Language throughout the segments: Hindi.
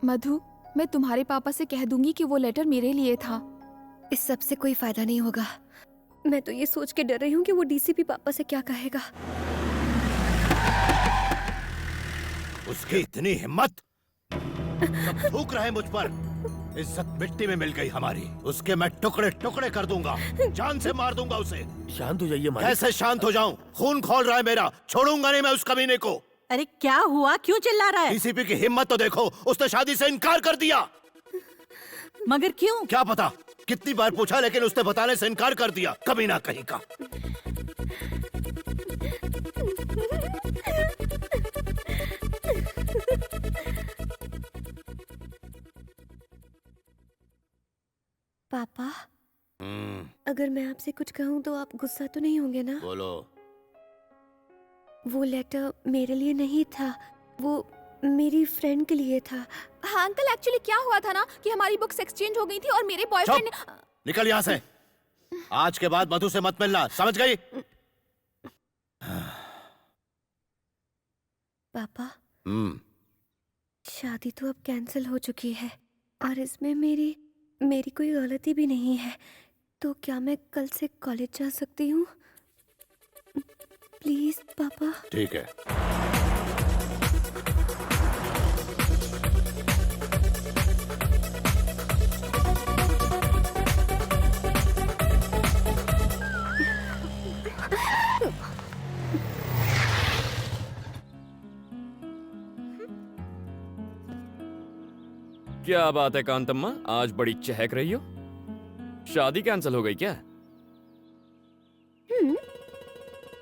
मधु, मैं तुम्हारे पापा से कह दूंगी कि वो लेटर मेरे लिए था। इस सब से कोई फायदा नहीं होगा। मैं तो ये सोच के डर रही हूँ कि वो डीसीपी पापा से क्या कहेगा। उसकी इतनी हिम्मत, सब थूक रहे मुझ पर। इज्जत मिट्टी में मिल गई हमारी। उसके मैं टुकड़े टुकड़े कर दूंगा, जान से मार दूंगा उसे। शांत हो जाइए मालिक। कैसे शांत हो जाऊं? खून खौल रहा है मेरा, छोड़ूंगा नहीं मैं उस कमीने को। अरे क्या हुआ, क्यों चिल्ला रहा है? डीसीपी की हिम्मत तो देखो, उसने शादी से इनकार कर दिया। मगर क्यों? क्या पता, कितनी बार पूछा लेकिन उसने बताने से इनकार कर दिया, कमीना कहीं का। पापा, अगर मैं आपसे कुछ कहूँ तो आप गुस्सा तो नहीं होंगे ना? बोलो। वो लेटर मेरे लिए नहीं था, वो मेरी फ्रेंड के लिए था। हाँ अंकल, एक्चुअली क्या हुआ था ना कि हमारी बुक्स एक्सचेंज हो गई थी और मेरे बॉयफ्रेंड ने... निकल यहाँ से। आज के बाद मधु से मत मिलना, समझ गई? पापा, शादी तो अब कैंसिल हो चुकी है और इसमें मेरी कोई गलती भी नहीं है। तो क्या मैं कल से कॉलेज जा सकती हूँ? प्लीज पापा। ठीक है। क्या बात है कांतम्मा, आज बड़ी चहक रही हो। शादी कैंसिल हो गई क्या?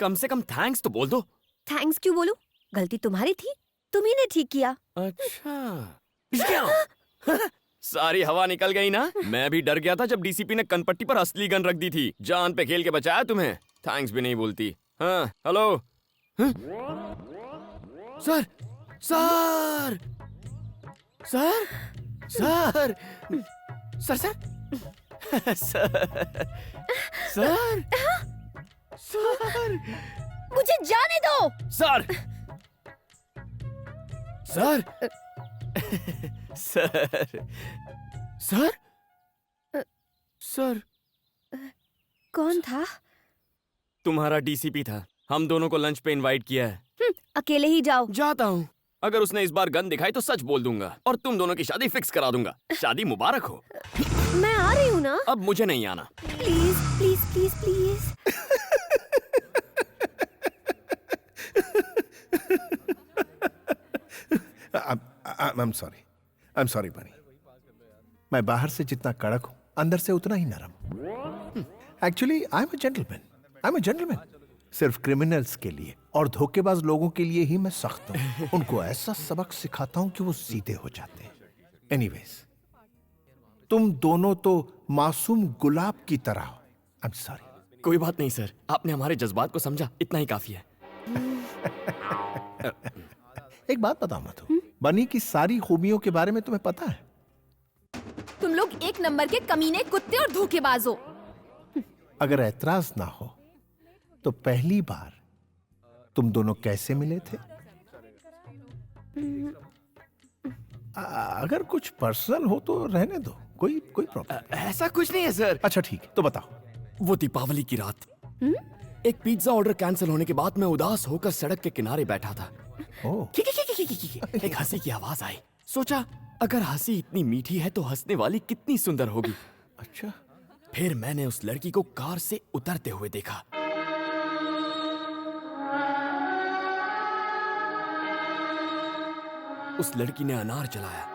कम से कम थैंक्स तो बोल दो। थैंक्स क्यों बोलूं? गलती तुम्हारी थी, तुम्ही ने ठीक किया। अच्छा सारी हवा निकल गई ना। मैं भी डर गया था जब डीसीपी ने कनपट्टी पर असली गन रख दी थी। जान पे खेल के बचाया तुम्हें। थैंक्स भी नहीं बोलती। हाँ हेलो। हाँ? Sir sir sir sir sir sir sir sir मुझे जाने दो। Sir sir sir sir sir कौन था? तुम्हारा डीसीपी था। हम दोनों को लंच पे इनवाइट किया है। अकेले ही जाओ। जाता हूँ। अगर उसने इस बार गन दिखाई तो सच बोल दूंगा और तुम दोनों की शादी फिक्स करा दूंगा। शादी मुबारक हो। मैं आ रही हूँ ना। अब मुझे नहीं आना। Please please please please. I'm sorry बनी। मैं बाहर से जितना कड़क हूं, अंदर से उतना ही नरम। Actually I'm a gentleman। सिर्फ क्रिमिनल्स के लिए और धोखेबाज लोगों के लिए ही मैं सख्त हूं। उनको ऐसा सबक सिखाता हूं कि वो सीधे हो जाते हैं। एनीवेज, तुम दोनों तो मासूम गुलाब की तरह हो। I'm sorry। कोई बात नहीं सर, आपने हमारे जज्बात को समझा, इतना ही काफी है। एक बात बताओ मधु, बनी की सारी खूबियों के बारे में तुम्हें पता है? तुम लोग एक नंबर के कमीने, कुत्ते और धोखेबाज हो। अगर ऐतराज ना हो तो पहली बार तुम दोनों कैसे मिले थे? अगर कुछ पर्सनल हो तो रहने दो, कोई प्रॉब्लम। ऐसा कुछ नहीं है सर। अच्छा ठीक है, तो बताओ। वो दीपावली की रात एक पिज्जा ऑर्डर कैंसिल होने के बाद मैं उदास होकर सड़क के किनारे बैठा था। एक हंसी की आवाज आई। सोचा अगर हंसी इतनी मीठी है तो हंसने वाली कितनी सुंदर होगी। अच्छा। फिर मैंने उस लड़की को कार से उतरते हुए देखा। उस लड़की ने अनार जलाया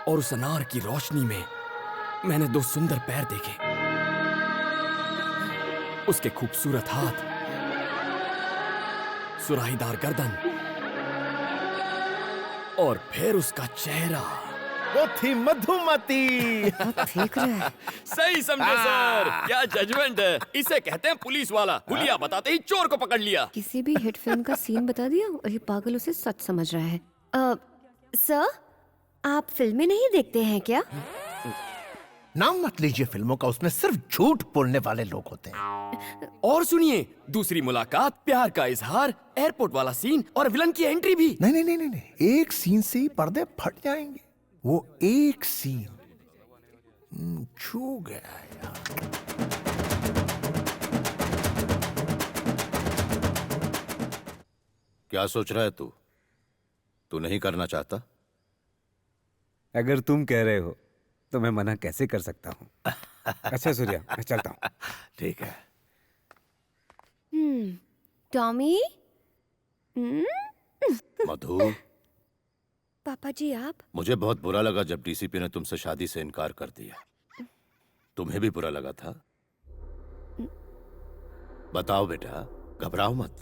और उस अनार की रोशनी में मैंने दो सुंदर पैर देखे। उसके खूबसूरत हाथ, सुराहीदार गर्दन और फिर उसका चेहरा। वो थी मधुमती। ठीक है। सही समझे सर। क्या जजमेंट है। इसे कहते हैं पुलिस वाला। हुलिया बताते ही चोर को पकड़ लिया। किसी भी हिट फिल्म का सीन बता दिया और ये पागल उसे सच समझ रहा है। सर, आप फिल्में नहीं देखते हैं क्या? नाम मत लीजिए फिल्मों का, उसमें सिर्फ झूठ बोलने वाले लोग होते हैं। और सुनिए, दूसरी मुलाकात, प्यार का इजहार, एयरपोर्ट वाला सीन और विलन की एंट्री भी। नहीं नहीं नहीं नहीं नहीं, एक सीन से ही पर्दे फट जाएंगे। वो एक सीन छू गया यार। क्या सोच रहा है तू? तू नहीं करना चाहता? अगर तुम कह रहे हो तो मैं मना कैसे कर सकता हूँ। अच्छा सूर्या, मैं चलता हूँ। ठीक है। टॉमी। मधु, पापा जी आप? मुझे बहुत बुरा लगा जब डीसीपी ने तुमसे शादी से इनकार कर दिया। तुम्हें भी बुरा लगा था? बताओ बेटा, घबराओ मत।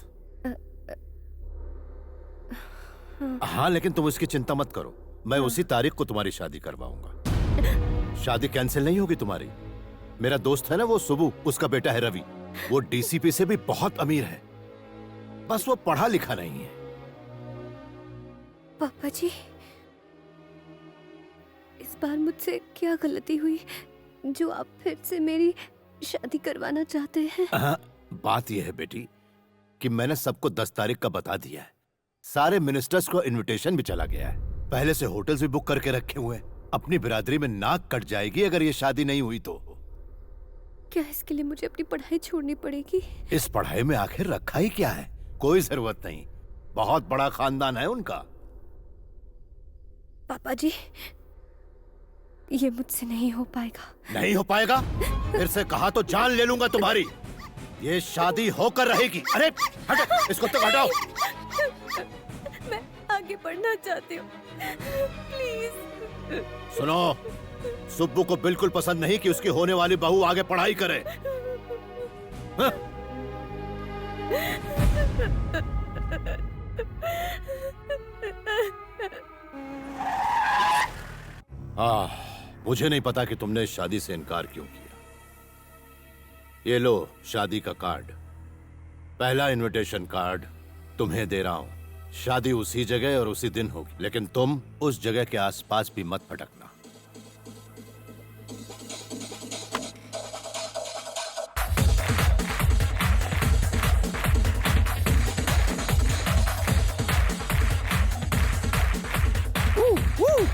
हाँ, लेकिन तुम इसकी चिंता मत करो, मैं उसी तारीख को तुम्हारी शादी करवाऊंगा। शादी कैंसिल नहीं होगी तुम्हारी। मेरा दोस्त है ना वो सुबू, उसका बेटा है रवि, वो डीसीपी से भी बहुत अमीर है, बस वो पढ़ा लिखा नहीं है। पापा जी, इस बार मुझसे क्या गलती हुई जो आप फिर से मेरी शादी करवाना चाहते हैं? बात यह है बेटी कि मैंने सबको 10 तारीख का बता दिया है। सारे मिनिस्टर्स को इनविटेशन भी चला गया है। पहले से होटल्स भी बुक करके रखे हुए हैं। अपनी बिरादरी में नाक कट जाएगी अगर ये शादी नहीं हुई तो। क्या इसके लिए मुझे अपनी पढ़ाई छोड़नी पड़ेगी? इस पढ़ाई में आखिर रखा ही क्या है? कोई जरूरत नहीं, बहुत बड़ा खानदान है उनका। पापा जी, ये मुझसे नहीं हो पाएगा। नहीं हो पाएगा? फिर से कहा तो जान ले लूंगा तुम्हारी। ये शादी होकर रहेगी। अरे हटो, इसको तो हटाओ। मैं आगे बढ़ना चाहती हूँ, प्लीज। सुनो, सुब्बू को बिल्कुल पसंद नहीं कि उसकी होने वाली बहू आगे पढ़ाई करे। हाँ? मुझे नहीं पता कि तुमने इस शादी से इनकार क्यों किया। ये लो शादी का कार्ड, पहला इनविटेशन कार्ड तुम्हें दे रहा हूं। शादी उसी जगह और उसी दिन होगी, लेकिन तुम उस जगह के आसपास भी मत भटकना।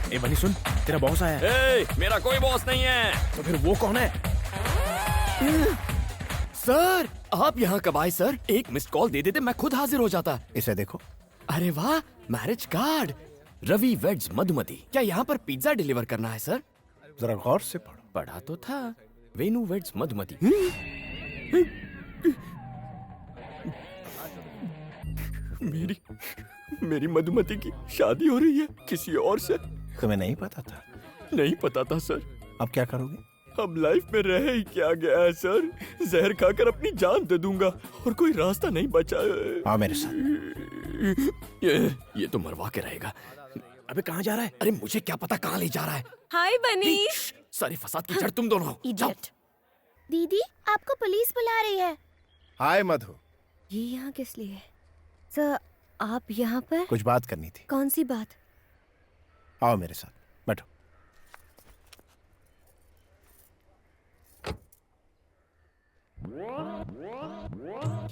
ए बनी सुन, तेरा बॉस आया है। ए, मेरा कोई बॉस नहीं है। तो फिर वो कौन है? सर, आप यहाँ कब आए सर? एक मिस्ड कॉल दे देते मैं खुद हाजिर हो जाता। इसे देखो। अरे वाह, marriage card. Ravi weds Madhumati. क्या यहाँ पर पिज्जा डिलीवर करना है सर? जरा गौर से पढ़ो। पढ़ा तो था, वेनु वेड्स मधुमती। मेरी मधुमती की शादी हो रही है किसी और से। तुम्हें नहीं पता था? नहीं पता था सर। अब क्या करोगे? अब लाइफ में रह ही क्या गया है सर? जहर खाकर अपनी जान दे दूंगा और कोई रास्ता नहीं बचा। आओ मेरे साथ। ये तो मरवा के रहेगा। अबे कहाँ जा रहा है? अरे मुझे क्या पता कहाँ ले जा रहा है। हाय बनीश। सारे फसाद की जड़ तुम दोनों हो। जाओ। दीदी, आपको पुलिस बुला रही है। हाय मधु। ये यहाँ किस लिए? सर, आप यहाँ पर? कुछ बात करनी थी। कौन सी बात? आओ मेरे साथ, बैठो।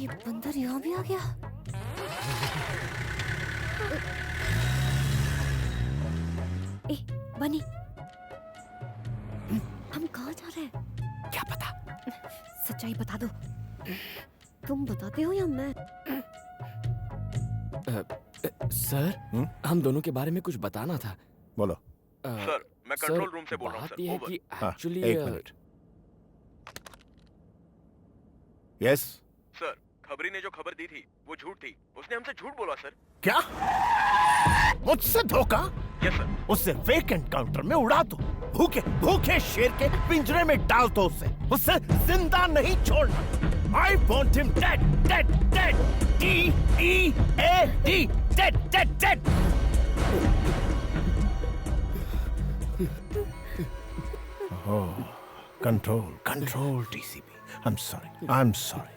ये बंदर यहाँ भी आ गया। ए, बनी, हम कहाँ जा रहे हैं? क्या पता? सच्चाई बता दो। तुम बताते हो या मैं? सर, हम दोनों के बारे में कुछ बताना था। बोलो। सर, मैं कंट्रोल रूम से बोल रहा हूँ बात सर। ये है ओवर। कि हाँ, एक्चुअली एक मिनट। यस। सर, खबरी ने जो खबर दी थी वो झूठ थी। उसने हमसे झूठ बोला सर। क्या? मुझसे धोखा? Yes sir. उससे फेक एनकाउंटर में उड़ा दो। भूखे भूखे शेर के पिंजरे में डाल दो उसे जिंदा नहीं छोड़ना। I want him dead, dead, dead. D-E-A-D, dead, dead, dead. Control DCP. I'm sorry.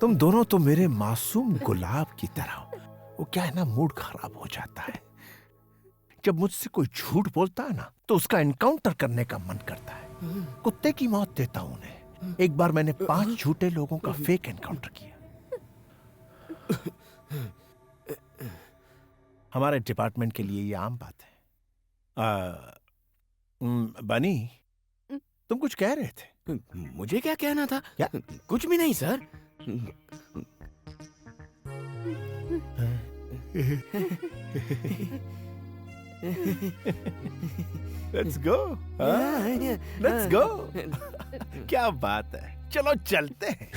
तुम दोनों तो मेरे मासूम गुलाब की तरह हो। वो क्या है ना, मूड खराब हो जाता है जब मुझसे कोई झूठ बोलता है ना, तो उसका एनकाउंटर करने का मन करता है। कुत्ते की मौत देता हूं उन्हें। एक बार मैंने 5 झूठे लोगों का फेक एनकाउंटर किया। हमारे डिपार्टमेंट के लिए ये आम बात है। बनी, तुम कुछ कह रहे थे? मुझे क्या कहना था? क्या? कुछ भी नहीं sir. Let's go, let's go. क्या बात है, चलो चलते हैं।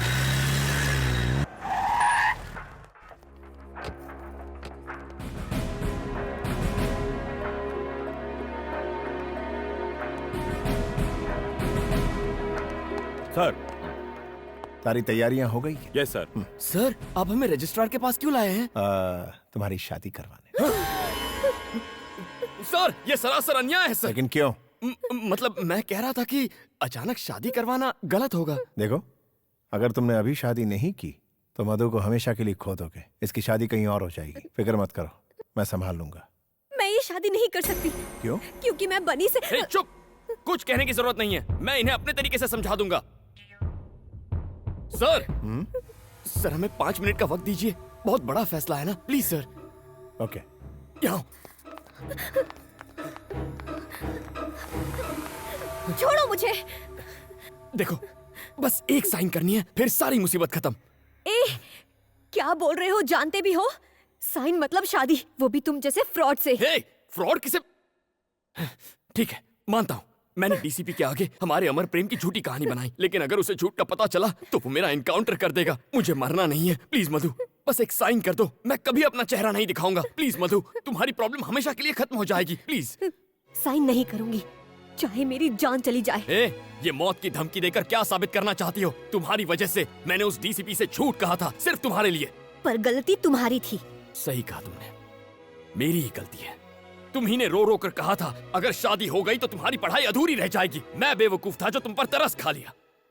सर। सारी तैयारियां हो गई हैं? Yes sir. सर, आप हमें रजिस्ट्रार के पास क्यों लाए हैं? तुम्हारी शादी करवाने। सर, ये सरासर अन्याय है सर। लेकिन क्यों? मतलब मैं कह रहा था कि अचानक शादी करवाना गलत होगा। देखो, अगर तुमने अभी शादी नहीं की तो मधु को हमेशा के लिए खो दोगे। इसकी शादी कहीं और हो जाएगी। फिक्र मत करो, मैं संभाल लूंगा। मैं ये शादी नहीं कर सकती। क्यों? क्योंकि मैं बनी से। ए, चुप! कुछ कहने की जरूरत नहीं है, मैं इन्हें अपने तरीके से समझा दूंगा। सर, सर हमें 5 मिनट का वक्त दीजिए। बहुत बड़ा फैसला है ना, प्लीज सर। ओके। यहाँ छोड़ो मुझे। देखो, बस एक साइन करनी है, फिर सारी मुसीबत खत्म। ए, क्या बोल रहे हो? जानते भी हो? साइन मतलब शादी, वो भी तुम जैसे फ्रॉड से। हे, फ्रॉड किसे? ठीक है, मानता हूँ, मैंने डीसीपी के आगे हमारे अमर प्रेम की झूठी कहानी बनाई, लेकिन अगर उसे झूठ का पता चला तो वो मेरा एनकाउंटर कर देगा। मुझे मरना नहीं है, प्लीज मधु, बस एक साइन कर दो। मैं कभी अपना चेहरा नहीं दिखाऊंगा। प्लीज मधु, तुम्हारी प्रॉब्लम हमेशा के लिए खत्म हो जाएगी, प्लीज। साइन नहीं करूंगी, चाहे मेरी जान चली जाए। ए, ये मौत की धमकी देकर क्या साबित करना चाहती हो? तुम्हारी वजह से मैंने उस डीसीपी से झूठ कहा था, सिर्फ तुम्हारे लिए। पर गलती तुम्हारी थी। सही कहा तुमने, मेरी ही गलती है। तुम ही ने रो रो कर कहा था अगर शादी हो गई तो तुम्हारी पढ़ाई अधूरी रह जाएगी। मैं बेवकूफ था जो तुम पर तरस खा लिया।